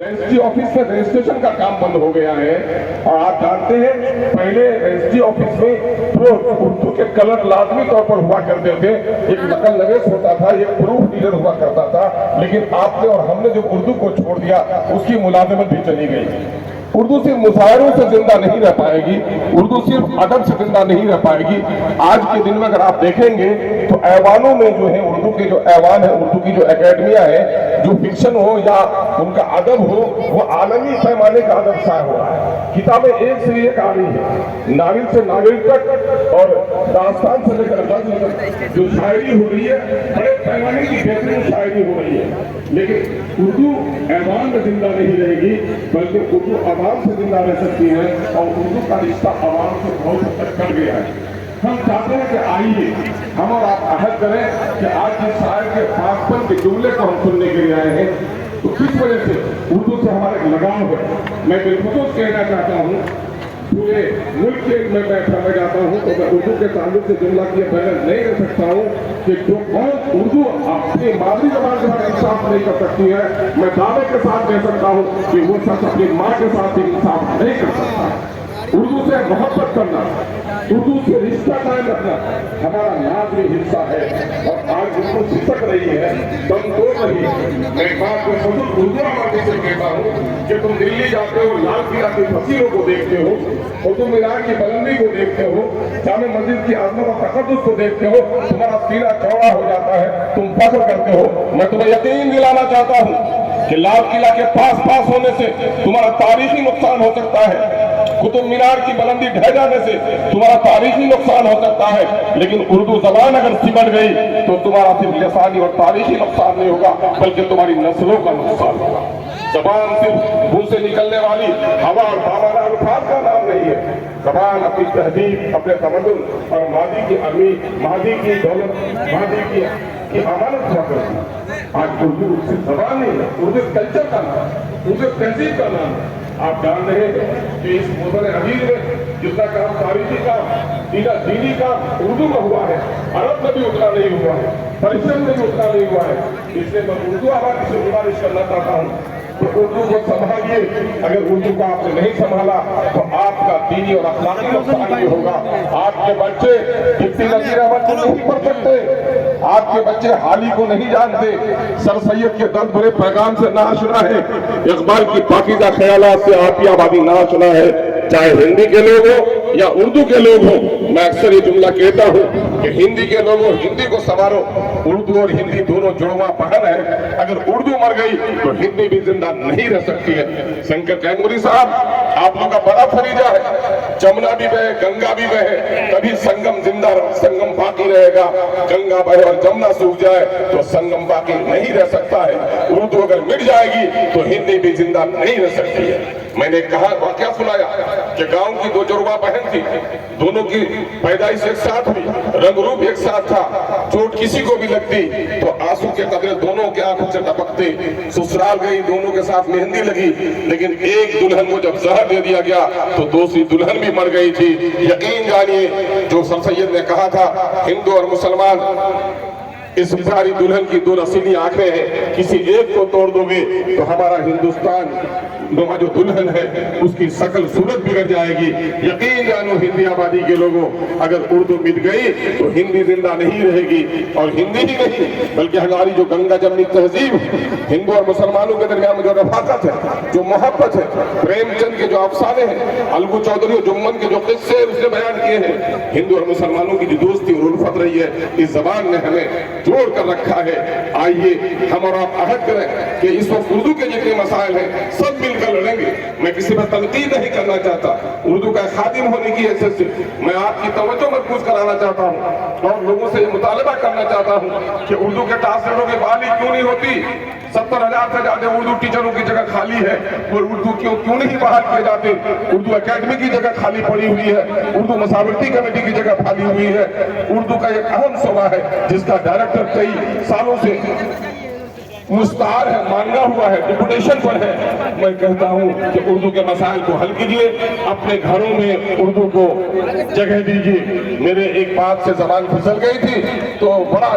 Registry office में registration का काम बंद हो गया है। और आप जानते हैं पहले रजिस्ट्री ऑफिस में तो उर्दू के कलर लाजमी तौर पर हुआ करते थे, एक नकल नवेश होता था, एक प्रूफ रीडर हुआ करता था। लेकिन आपने और हमने जो उर्दू को छोड़ दिया उसकी मुलाजमत भी चली गई। उर्दू सिर्फ मुशायरों से जिंदा नहीं रह पाएगी, उर्दू सिर्फ अदब से जिंदा नहीं रह पाएगी। आज के दिन में अगर आप देखेंगे तो ऐवानों में जो है उर्दू के जो ऐवान है, उर्दू की जो एकेडमियां है, जो फिक्शन हो या उनका अदब हो, वो आलमी पैमाने का अदब शाया हो रहा है। किताबें एक से एक आ रही है, नाविल से नाविल तक और दास्तान से लेकर गज़ल तक जो शायरी हो रही है, बड़े पैमाने की बेहतरीन शायरी हो रही है। लेकिन उर्दू ऐवान में जिंदा नहीं रहेगी, बल्कि उर्दू आवाम से जिंदा रह सकती है। और उर्दू का रिश्ता आवाम से बहुत हद तक कट गया है। हम चाहते हैं कि आइए हम और आप अहद करें कि आज जिस शायर के पासपन के जुमले को हम सुनने के लिए आए हैं, तो किस वजह से उर्दू से हमारा एक लगाव है। मैं बिलखुसूस कहना चाहता हूँ, पूरे मुल्क के मैं समझ जाता हूँ तो मैं उर्दू के ताल्लुक से जुमला की बैलेंस नहीं कर सकता हूँ कि जो कौन उर्दू अपनी मादरी जबान के साथ इंसाफ नहीं कर सकती है, मैं दावे के साथ कह सकता हूँ कि वो शख्स अपनी माँ के साथ भी इंसाफ नहीं कर सकता। उर्दू से मोहब्बत करना, उर्दू से रिश्ता कायम रखना हमारा लाजमी हिस्सा है। और आज उर्दू सिसक रही है, दम तोड़ रही है। मैं बात को खुद उर्दू आबादी से कहता हूँ कि तुम दिल्ली जाते हो, लाल किला की फसीलों को देखते हो, कुतुब मीनार की बुलंदी को देखते हो, जामे मस्जिद की आजमत और तकद्दुस को देखते हो, तुम्हारा सीना चौड़ा हो जाता है, तुम फख्र करते हो। मैं तुम्हें यकीन दिलाना चाहता हूँ कि लाल किला के पास होने से तुम्हारा तारीखी नुकसान हो सकता है, कुतुब मीनार की बुलंदी ढह जाने से तुम्हारा तारीखी नुकसान हो सकता है। लेकिन उर्दू जबान अगर सिमट गई तो तुम्हारा सिर्फ लिसानी और तारीखी नुकसान नहीं होगा, बल्कि तुम्हारी नस्लों का नुकसान होगा। जबान सिर्फ मुंह से निकलने वाली हवा और बामाना अल्फाज का नाम नहीं है। जबान अपनी तहजीब, अपने तमद्दुन और मादी की अमी, मादी की दौलत, मादी की अमानत हुआ करती है। आज उर्दू सिर्फ जबान नहीं है, उर्दू कल्चर का नाम है, उर्दू तहजीब का नाम है। आप जान रहे हैं कि इस मुल्क अजीज में जितना काम तारीखी काम, दीनी काम उर्दू में हुआ है, अरब में भी उतना नहीं हुआ है, पर्शियन में भी उतना नहीं हुआ है। इसलिए मैं उर्दू आबादी से गुजारिश करना चाहता हूँ कि उर्दू को संभालिए। अगर उर्दू को आपने नहीं संभाला तो आपका दीनी और अखलाकी नुकसान भी होगा। आपके बच्चे कितनी नजीर अहमद को नहीं पढ़ सकते, आपके बच्चे हाली को नहीं जानते, सर सैयद के दर्द भरे पैगाम से ना सुना है, इकबाल की पाकीज़ा ख्यालात से आपकी आबादी ना सुना है, चाहे हिंदी के लोग हो या उर्दू के लोग हो। मैं अक्सर ये जुमला कहता हूँ कि हिंदी के लोगों हिंदी को संवारो, उर्दू और हिंदी दोनों जुड़वा बहन है। अगर उर्दू मर गई तो हिंदी भी जिंदा नहीं रह सकती है। शंकर कैंगुरी साहब, आप लोगों का बड़ा फरीजा है, जमुना भी बहे, गंगा भी बहे, तभी संगम जिंदा रहे, संगम बाकी रहेगा। गंगा बहे और जमुना सूख जाए तो संगम बाकी नहीं रह सकता है। उर्दू अगर मिट जाएगी तो हिंदी भी जिंदा नहीं रह सकती है। मैंने कहा वाकया सुनाया कि गांव की दो जुड़वा बहन थी, दोनों की पैदाइश एक साथ हुई, रंग रूप एक साथ था, चोट किसी को भी लगती तो आंसू के कतरे दोनों के आंखों से टपकते। ससुराल गई, दोनों के साथ मेहंदी लगी, लेकिन एक दुल्हन को जब जहर दे दिया गया तो दूसरी दुल्हन भी मर गई थी। यकीन जानिए जो सर सैयद ने कहा था, हिंदू और मुसलमान इस प्यारी दुल्हन की दो रसीली आंखें हैं, किसी एक को तोड़ दोगे तो हमारा हिंदुस्तान जो दुल्हन है उसकी शकल सूरत बिगड़ जाएगी। यकीन जानो हिंदी आबादी के लोगों, अगर उर्दू मिट गई तो हिंदी जिंदा नहीं रहेगी। और हिंदी ही नहीं बल्कि हमारी जो गंगा जमनी तहजीब, हिंदू और मुसलमानों के दरमियान में जो रफाकत है, जो मोहब्बत है, प्रेमचंद के जो अफसाने हैं, अलगू चौधरी और जुम्मन के जो किस्से उसने बयान किए हैं, हिंदू और मुसलमानों की जो दोस्ती और उल्फत रही है, इस जबान ने हमें जोड़ कर रखा है। आइए हम और आप अहद करें कि इस वक्त उर्दू के जितने मसाइल हैं सब मिलकर लड़ेंगे। मैं किसी पर तनकीद नहीं करना चाहता, उर्दू का खादिम होने की हैसियत से मैं आपकी तवज्जो मरकूज कराना चाहता हूँ और लोगों से मुतालबा करना चाहता हूँ कि उर्दू के ट्रांसलेटरों की बहाली क्यों नहीं होती। 70,000 से ज्यादा उर्दू टीचरों की जगह खाली है, वो उर्दू क्यों नहीं बहाल किए जाते। उर्दू अकेडमी की जगह खाली पड़ी हुई है, उर्दू मसावरती कमेटी की जगह खाली हुई है। उर्दू का एक अहम शोबा है जिसका डायरेक्टर कई सालों से मुस्तार है, मांगा हुआ है, डिपुटेशन पर है। मैं कहता हूं कि उर्दू के मसाइल को हल कीजिए, अपने घरों में उर्दू को जगह दीजिए। मेरे एक बात से जबान फिसल गई थी तो बड़ा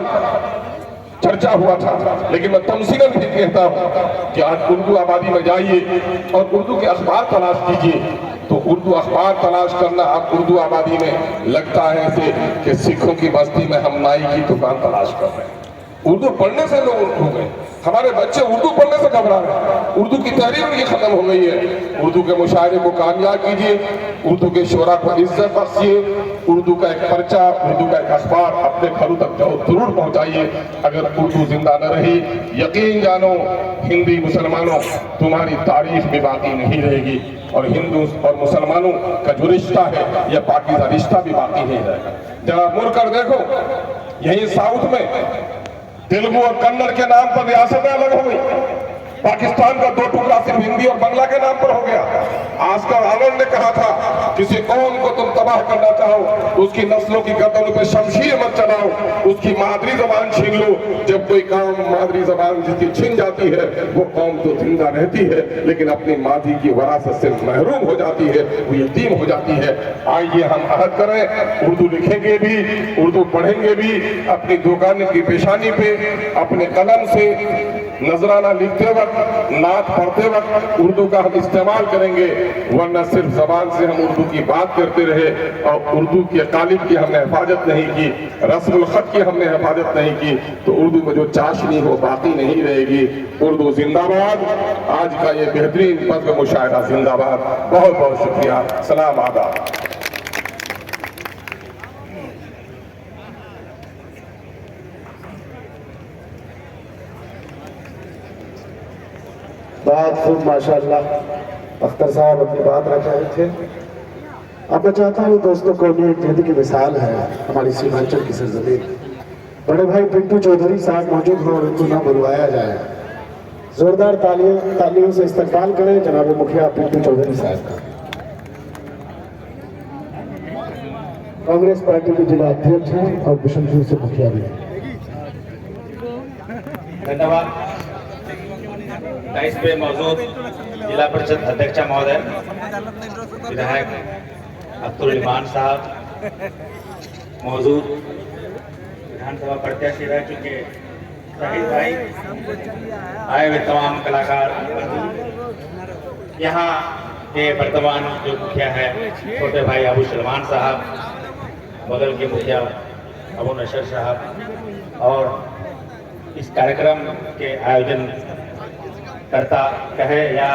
चर्चा हुआ था, लेकिन मैं तमसीलन भी कहता हूँ कि आज उर्दू आबादी में जाइए और उर्दू के अखबार तलाश कीजिए, तो उर्दू अखबार तलाश करना अब उर्दू आबादी में लगता है ऐसे कि सिखों की बस्ती में हम नाई की दुकान तलाश कर रहे हैं। उर्दू पढ़ने से लोग उर्दू गए, हमारे बच्चे उर्दू पढ़ने से घबरा रहे हैं, उर्दू की तहरीर उनकी खत्म हो गई है। उर्दू के मुशायरे को कामयाब कीजिए, उर्दू के शोरा को इज्जत बख्शिए, उर्दू का एक पर्चा, उर्दू का एक अखबार अपने घरों तक जरूर पहुंचाइए। अगर उर्दू जिंदा न रही, यकीन जानो हिंदी मुसलमानों तुम्हारी तारीफ भी बाकी नहीं रहेगी, और हिंदू और मुसलमानों का जो रिश्ता है यह पाकीज़ा रिश्ता भी बाकी नहीं रहेगा। जरा मुड़कर देखो, यही साउथ में तेलुगु और कन्नड़ के नाम पर रियासतें अलग हो गई, पाकिस्तान का 2 टुकड़ा सिर्फ हिंदी और बांग्ला के नाम पर हो गया। आस्कर आनंद ने कहा था, किसी कौम को तुम तबाह करना चाहो उसकी नस्लों की गर्दनों पे शमशीर मत चलाओ, उसकी मादरी जबान छीन लो। जब कोई काम मादरी जबान जिसकी छीन जाती है वो कौम तो जिंदा रहती है, लेकिन अपनी मादी की वरासत से महरूम हो जाती है, वो यतीम हो जाती है। आइए हम अहद करें, उर्दू लिखेंगे भी, उर्दू पढ़ेंगे भी, अपनी दुकान की पेशानी पे अपने कलम से नजराना लिखते वक्त, नात पढ़ते वक्त उर्दू का हम इस्तेमाल करेंगे, वरना सिर्फ जबान से हम उर्दू की बात करते रहे और उर्दू के कालिब की हमने हिफाजत नहीं की, रस्मुल खत की हमने हिफाजत नहीं की, तो उर्दू में जो चाशनी हो बाकी नहीं रहेगी। उर्दू जिंदाबाद। आज का ये बेहतरीन पद मुशायरा जिंदाबाद। बहुत बहुत शुक्रिया। सलाम आदाब। बहुत खूब, माशाअल्लाह। अख्तर साहब अपनी बात रख रहे थे। अब मैं चाहता हूँ दोस्तों को एक जिंदगी की मिसाल है हमारी सीमांचल की सरजमीन, बड़े भाई पिंटू चौधरी साहब मौजूद हो और उनको ना बुलवाया जाए। जोरदार तालियों से इस्तकबाल करें जनाब मुखिया पिंटू चौधरी साहब का। कांग्रेस पार्टी के जिला अध्यक्ष हैं और बिशनपुर से मुखिया भी हैं। धन्यवाद। इस पे मौजूद जिला परिषद अध्यक्ष महोदय, विधायक अब्दुल इमान साहब, मौजूद विधानसभा प्रत्याशी रह चुके शाहिद भाई, आए हुए तमाम कलाकार, यहाँ के वर्तमान जो मुखिया है छोटे भाई अबू सलमान साहब, बगल के मुखिया अबू नशर साहब, और इस कार्यक्रम के आयोजन करता कहे या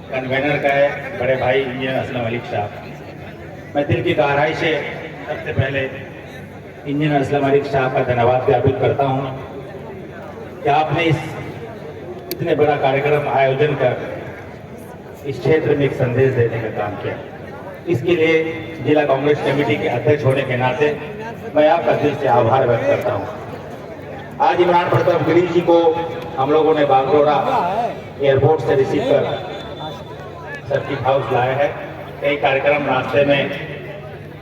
कन्वेनर कहे बड़े भाई इंजीनियर असलम मलिक साहब। मैं दिल की गहराई से सबसे पहले इंजीनियर असलम मलिक साहब का धन्यवाद ज्ञापित करता हूँ कि आपने इस इतने बड़ा कार्यक्रम आयोजन कर इस क्षेत्र में एक संदेश देने का काम किया। इसके लिए जिला कांग्रेस कमेटी के अध्यक्ष होने के नाते मैं आपका दिल से आभार व्यक्त करता हूँ। आज इमरान प्रताप गिरी जी को हम लोगों ने बागडोरा एयरपोर्ट से रिसीव कर सर्किट हाउस लाया है। कई कार्यक्रम रास्ते में,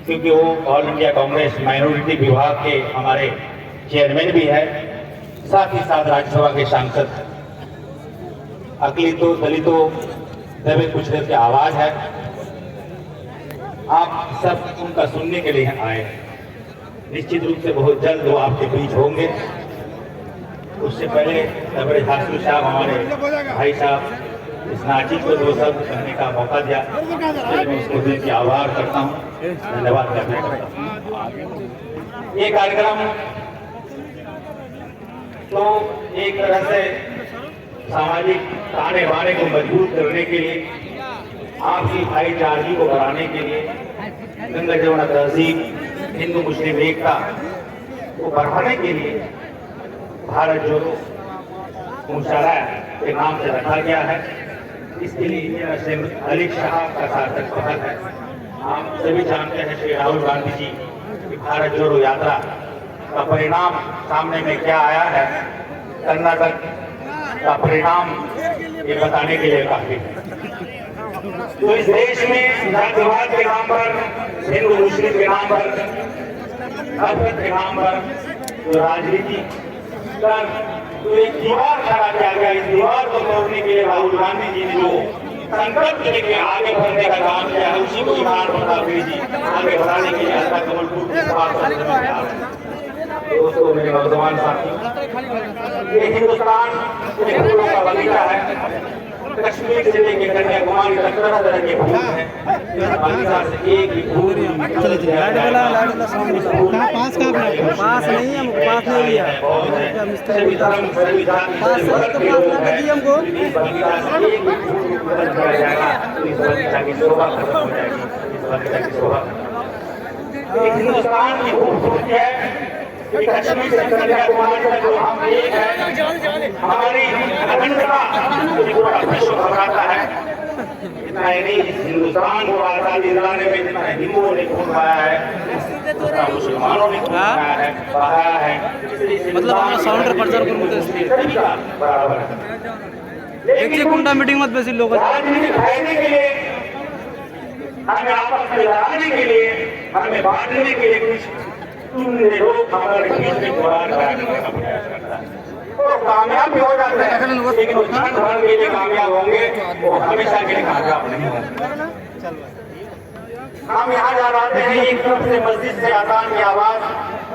क्योंकि वो ऑल इंडिया कांग्रेस माइनॉरिटी विभाग के हमारे चेयरमैन भी है, साथ ही साथ राज्यसभा के सांसद, अकलितों दलितों दबे कुचले की आवाज है। आप सब उनका सुनने के लिए आए। निश्चित रूप से बहुत जल्द वो आपके बीच होंगे। उससे पहले बड़े हासिल साहब, हमारे भाई साहब, इस नाची को 2 शब्द कहने का मौका दिया, मैं उसको दिल की आभार करता हूँ, धन्यवाद करना करता हूँ। ये कार्यक्रम तो एक तरह से सामाजिक ताने बाने को मजबूत करने के लिए, आपसी भाईचारगी को बढ़ाने के लिए, गंगा जमुना तहजीब, हिंदू मुस्लिम एकता को बढ़ाने के लिए भारत जोड़ो मुशायरा के नाम से रखा गया है। इसके लिए इंजीनियर असलम मलिक साहब का सार्थक पहल है। आप सभी जानते हैं श्री राहुल गांधी जी की भारत जोड़ो यात्रा का परिणाम सामने में क्या आया है, कर्नाटक का परिणाम ये बताने के लिए काफी है। तो इस देश में जातिवाद के नाम पर, हिंदू मुस्लिम के नाम पर, नफरत के नाम पर जो राजनीति कर तो एक दीवार खड़ा किया गया। इस दीवार को तोड़ने के लिए राहुल गांधी जी ने जो संकल्प लेके आगे बढ़ने का काम किया है, उसी को इमरान प्रताप गिरी जी आगे बढ़ाने के लिए हल्का कमलपुर के दोस्तों, मेरे नौजवान साथी, ये हिंदुस्तान एक फूलों का बगीचा है। कश्मीर से लेके कन्याकुमारी तक तरह तरह के फूल हैं। इस बगीचा से एक भी फूल पास नहीं है, पास नहीं लिया सभी धर्म सभी जाति सभी वर्ग के लोग हैं। इस बगीचा से एक भी फूल खत्म किया जाएगा तो इस बगीचा की शोभा खत्म हो जाएगी। इस बगीचा की शोभा एक हिंदुस्तान की खूबसूरती है। कश्मीर से कन्याकुमारी तक जो हम एक है, हमारी अखंडता पूरा विश्व घबराता है। इतना ही नहीं, इस हिंदुस्तान को आजादी दिलाने में जितना हिंदुओं ने खून बहाया है, उतना मुसलमानों ने खून बहाया है। मतलब আমরা সাউন্ডের প্রচার করব তো इसलिए बराबर है। देखिए कुंडा मीटिंग मत बेसी लोग राजनीति फैलने के लिए, हमें आपस में लड़ाने के लिए, हमें बांटने के लिए कुछ चुनने लोग हमारे बीच में जुड़ान कराने का प्रयास करता है। तो कामयाब भी हो जाते हैं, लेकिन उस क्षण भर के लिए कामयाब होंगे, वो हमेशा के लिए कामयाब नहीं होंगे। हम यहाँ जा रहे हैं, एक तरफ से मस्जिद से अजान की आवाज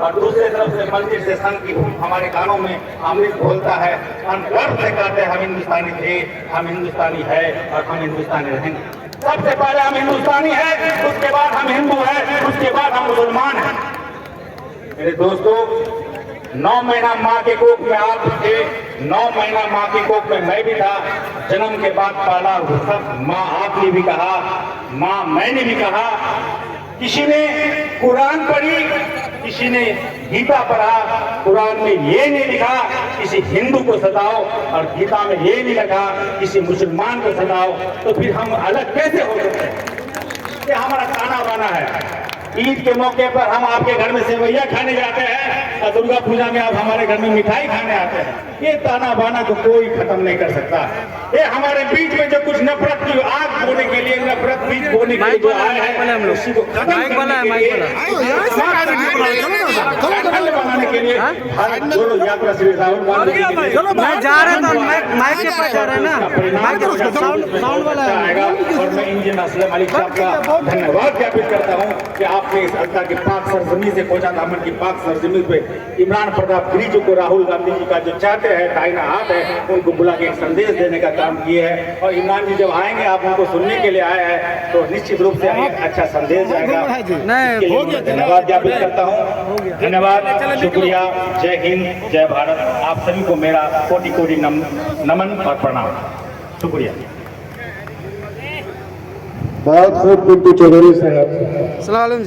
और दूसरे तरफ से मंदिर से संत की धूप हमारे कानों में अमृत घोलता है। हम गर्व से कहते हैं हम हिंदुस्तानी थे, हम हिंदुस्तानी है और हम हिंदुस्तानी रहेंगे। सबसे पहले हम हिंदुस्तानी है, उसके बाद हम हिंदू है, उसके बाद हम मुसलमान हैं। मेरे दोस्तों, 9 महीना माँ के कोख में आप थे, 9 महीना माँ के कोख में मैं भी था। जन्म के बाद पाला सब माँ आपने भी कहा, माँ मैंने भी कहा। किसी ने कुरान पढ़ी, किसी ने गीता पढ़ा। कुरान में ये नहीं लिखा किसी हिंदू को सताओ और गीता में ये नहीं लिखा किसी मुसलमान को सताओ। तो फिर हम अलग कैसे हो सकते हैं? ये हमारा ताना बाना है। ईद के मौके पर हम आपके घर में सेवैया खाने जाते हैं और दुर्गा पूजा में आप हमारे घर में मिठाई खाने आते हैं। ये ताना बाना को कोई खत्म नहीं कर सकता। ये हमारे बीच में जो कुछ नफरत की आग बोने के लिए, नफरत बीज बोने के लिए जो आए हैं, उसी को खत्म करने के लिए, बनाने के लिए भारत जोड़ो यात्रा श्री राहुल गांधी मैं जा रहा था, माइक के पास जा रहा है ना, माइक के साउंड वाला आएगा। और मैं इंजीनियर असलम अली साहब का धन्यवाद ज्ञापित करता हूँ कि आपने इस अल्लाह की पाक सरजमी से पहुंचा दामन की पाक सरजमी पे इमरान प्रताप गिरी को राहुल गांधी जी का जो चाहते हैं दाहिना हाथ है, उनको बुला के एक संदेश देने का काम किए है। और इमरान जी जब आएंगे, आप उनको सुनने के लिए आए हैं, तो निश्चित रूप से एक अच्छा संदेश जाएगा। धन्यवाद ज्ञापित करता हूँ। धन्यवाद, शुक्रिया, जय हिंद, जय भारत। आप सभी को मेरा कोटि कोटि नमन और प्रणाम। शुक्रिया। बहुत खूब पिंटू चौधरी साहब। सलाम